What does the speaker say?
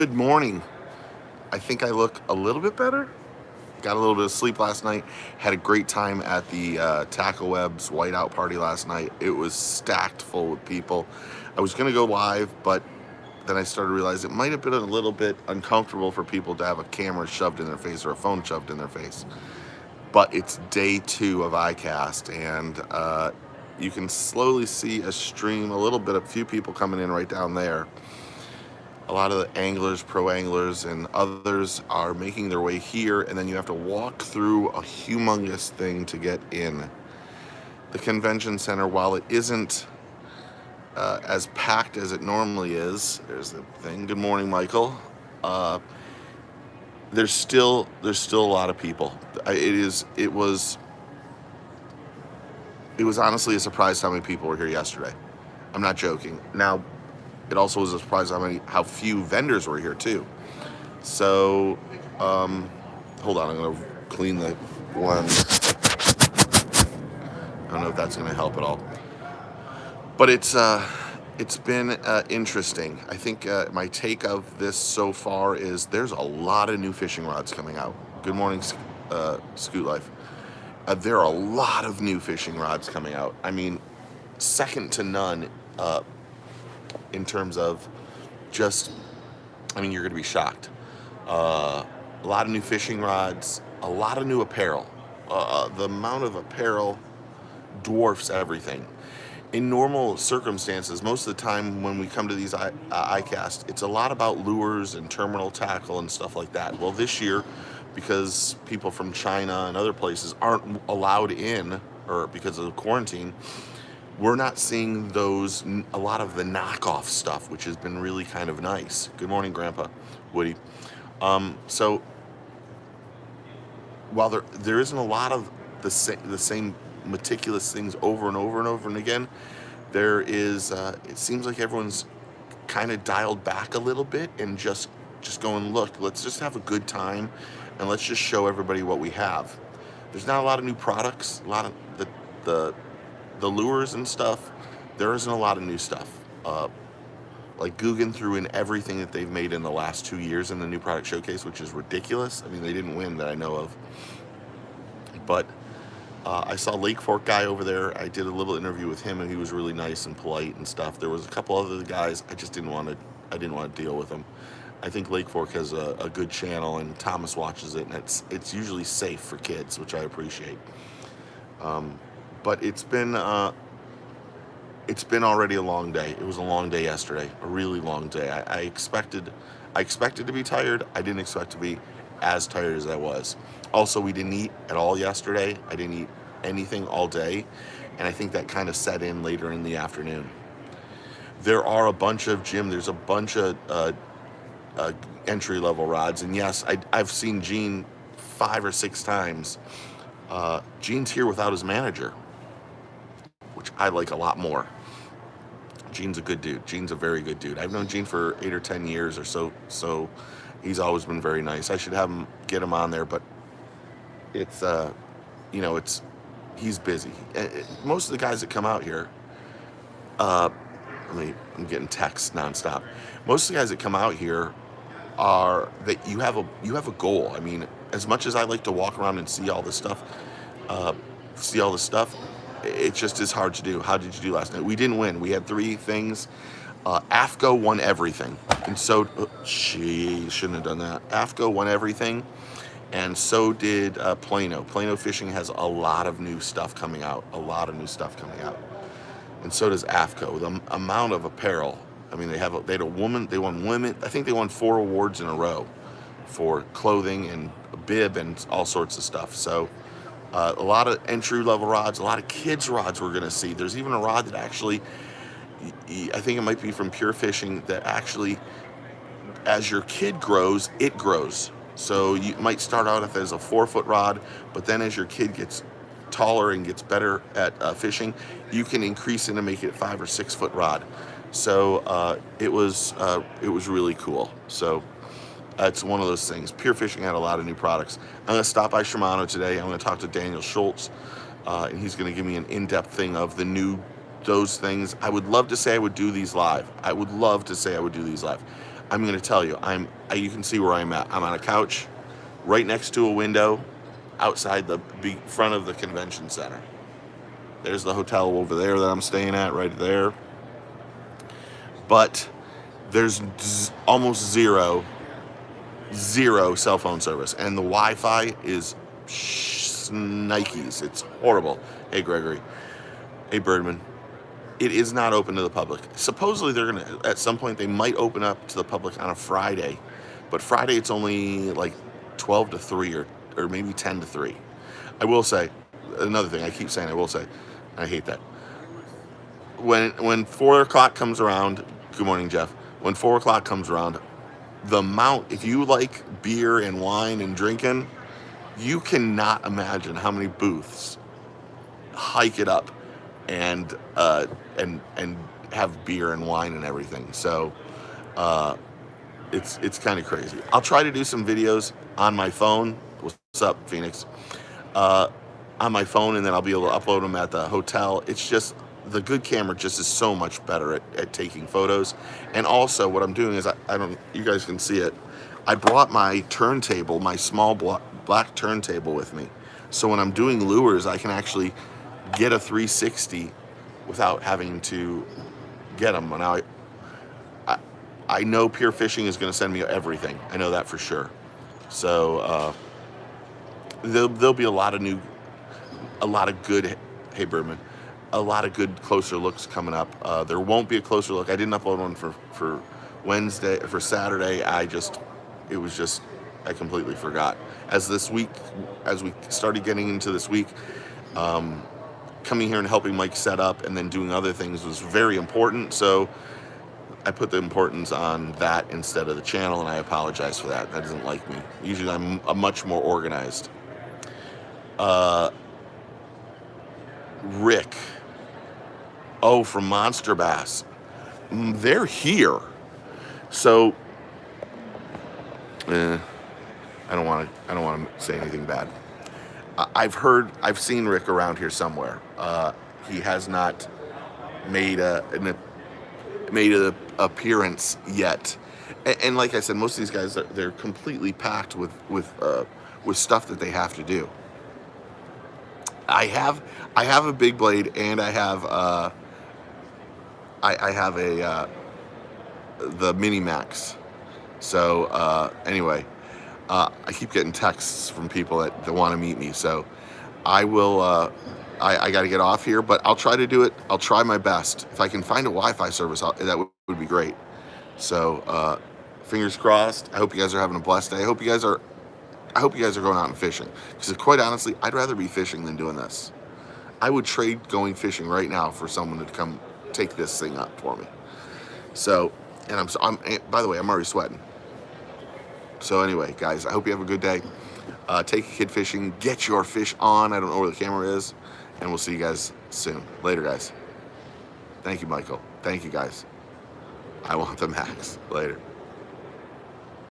Good morning. I think I look a little bit better. Got a little bit of sleep last night. Had a great time at the Tackle Web's whiteout party last night. It was stacked full with people. I was going to go live, but then I started to realize it might have been a little bit uncomfortable for people to have a camera shoved in their face or a phone shoved in their face. But it's day 2 of iCast, and you can slowly see a stream, a few people coming in right down there. A lot of the anglers, pro anglers, and others are making their way here, and then you have to walk through a humongous thing to get in. The convention center, while it isn't as packed as it normally is, there's the thing. Good morning, Michael. Uh, there's still a lot of people. It was honestly a surprise how many people were here yesterday. I'm not joking. Now, it also was a surprise how few vendors were here too. So, hold on, I'm gonna clean the lens. I don't know if that's gonna help at all, but it's been interesting. I think my take of this so far is there's a lot of new fishing rods coming out. Good morning, Scoot Life. There are a lot of new fishing rods coming out. I mean, second to none in terms of just, you're going to be shocked. A lot of new fishing rods, a lot of new apparel. The amount of apparel dwarfs everything. In normal circumstances, most of the time when we come to these iCast, it's a lot about lures and terminal tackle and stuff like that. Well, this year, because people from China and other places aren't allowed in, or because of the quarantine, we're not seeing a lot of the knockoff stuff, which has been really kind of nice. Good morning, Grandpa Woody. So while there isn't a lot of the same meticulous things over and over and over and again, there is. It seems like everyone's kind of dialed back a little bit and just going, look, let's just have a good time, and let's just show everybody what we have. There's not a lot of new products. A lot of the lures and stuff. There isn't a lot of new stuff. Like Guggen threw in everything that they've made in the last 2 years in the new product showcase, which is ridiculous. I mean, they didn't win that I know of. But I saw Lake Fork guy over there. I did a little interview with him, and he was really nice and polite and stuff. There was a couple other guys. I didn't want to deal with them. I think Lake Fork has a good channel, and Thomas watches it, and it's usually safe for kids, which I appreciate. But it's been already a long day. It was a long day yesterday, a really long day. I expected to be tired. I didn't expect to be as tired as I was. Also, we didn't eat at all yesterday. I didn't eat anything all day, and I think that kind of set in later in the afternoon. There's a bunch of entry-level rods, and yes, I've seen Gene 5 or 6 times. Gene's here without his manager, which I like a lot more. Gene's a good dude. Gene's a very good dude. I've known Gene for 8 or 10 years or so he's always been very nice. I should get him on there, but it's he's busy. Most of the guys that come out here, I'm getting texts nonstop. Most of the guys that come out here are that you have a goal. I mean, as much as I like to walk around and see all this stuff, it just is hard to do. How did you do last night? We didn't win. We had 3 things. AFCO won everything, and so she shouldn't have done that. AFCO won everything, and so did Plano. Plano Fishing has a lot of new stuff coming out. And so does AFCO. The amount of apparel. I mean, they had a woman. They won women. I think they won 4 awards in a row for clothing and bib and all sorts of stuff. So a lot of entry-level rods, a lot of kids' rods we're going to see. There's even a rod that actually, I think it might be from Pure Fishing, that actually, as your kid grows, it grows. So you might start out as a 4-foot rod, but then as your kid gets taller and gets better at fishing, you can increase it and make it a 5 or 6 foot rod. So it was really cool. So it's one of those things. Pure Fishing had a lot of new products. I'm going to stop by Shimano today. I'm going to talk to Daniel Schultz, and he's going to give me an in-depth thing of those things. I would love to say I would do these live. I'm going to tell you, you can see where I'm at. I'm on a couch right next to a window outside the front of the convention center. There's the hotel over there that I'm staying at right there. But there's almost zero cell phone service. And the Wi-Fi is Nikes. It's horrible. Hey, Gregory. Hey, Birdman. It is not open to the public. Supposedly they're going to, at some point, they might open up to the public on a Friday. But Friday it's only like 12 to 3 or maybe 10 to 3. I will say, another thing I keep saying I will say, I hate that. When 4 o'clock comes around, good morning, Jeff. When 4 o'clock comes around, the amount, if you like beer and wine and drinking, you cannot imagine how many booths hike it up and have beer and wine and everything. So it's kind of crazy. I'll try to do some videos on my phone. What's up, Phoenix? On my phone, and then I'll be able to upload them at the hotel. It's just the good camera just is so much better at taking photos. And also what I'm doing is I don't, you guys can see it. I brought my turntable, my small black turntable with me. So when I'm doing lures, I can actually get a 360 without having to get them. Now I know Pure Fishing is going to send me everything. I know that for sure. So there'll be a lot of good, hey Birdman, a lot of good closer looks coming up. There won't be a closer look. I didn't upload one for Wednesday, for Saturday. I completely forgot. As we started getting into this week, coming here and helping Mike set up and then doing other things was very important. So I put the importance on that instead of the channel, and I apologize for that. That doesn't like me. Usually I'm much more organized. Rick. Oh, from Monster Bass. They're here. So I don't want to say anything bad. I've seen Rick around here somewhere. He has not made an appearance yet. And like I said, most of these guys, they're completely packed with stuff that they have to do. I have a big blade, and I have the Mini Max. So anyway, I keep getting texts from people that want to meet me. So I will. I got to get off here, but I'll try to do it. I'll try my best. If I can find a Wi-Fi service, that would be great. So fingers crossed. I hope you guys are having a blessed day. I hope you guys are going out and fishing, because quite honestly, I'd rather be fishing than doing this. I would trade going fishing right now for someone to come take this thing up for me. So, and by the way, I'm already sweating. So anyway, guys, I hope you have a good day. Take a kid fishing, get your fish on. I don't know where the camera is, and we'll see you guys soon. Later, guys. Thank you, Michael. Thank you, guys. I want the max. Later.